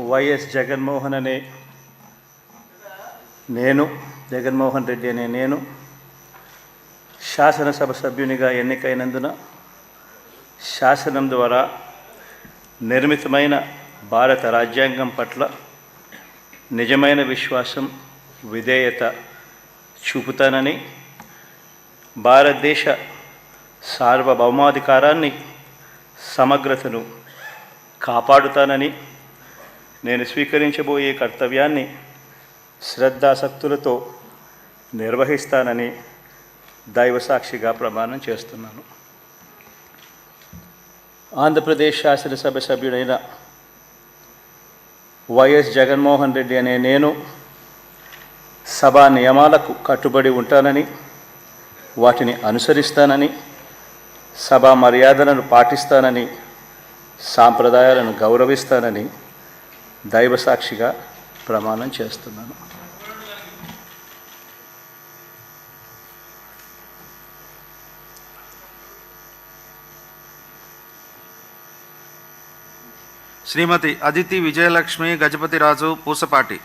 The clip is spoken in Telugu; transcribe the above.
వైఎస్ జగన్మోహన్ అనే నేను జగన్మోహన్ రెడ్డి అనే నేను శాసనసభ సభ్యునిగా ఎన్నికైనందున శాసనం ద్వారా నిర్మితమైన భారత రాజ్యాంగం పట్ల నిజమైన విశ్వాసం విధేయత చూపుతానని, భారతదేశ సార్వభౌమాధికారాన్ని సమగ్రతను కాపాడుతానని, నేను స్వీకరించబోయే కర్తవ్యాన్ని శ్రద్ధాసక్తులతో నిర్వహిస్తానని దైవసాక్షిగా ప్రమాణం చేస్తున్నాను. ఆంధ్రప్రదేశ్ శాసనసభ సభ్యుడైన వైఎస్ జగన్మోహన్ రెడ్డి అనే నేను సభా నియమాలకు కట్టుబడి ఉంటానని, వాటిని అనుసరిస్తానని, సభా మర్యాదలను పాటిస్తానని, సాంప్రదాయాలను గౌరవిస్తానని దైవసాక్షిగా ప్రమాణం చేస్తున్నాను. శ్రీమతి అదితి విజయలక్ష్మి గజపతిరాజు పూసపాటి.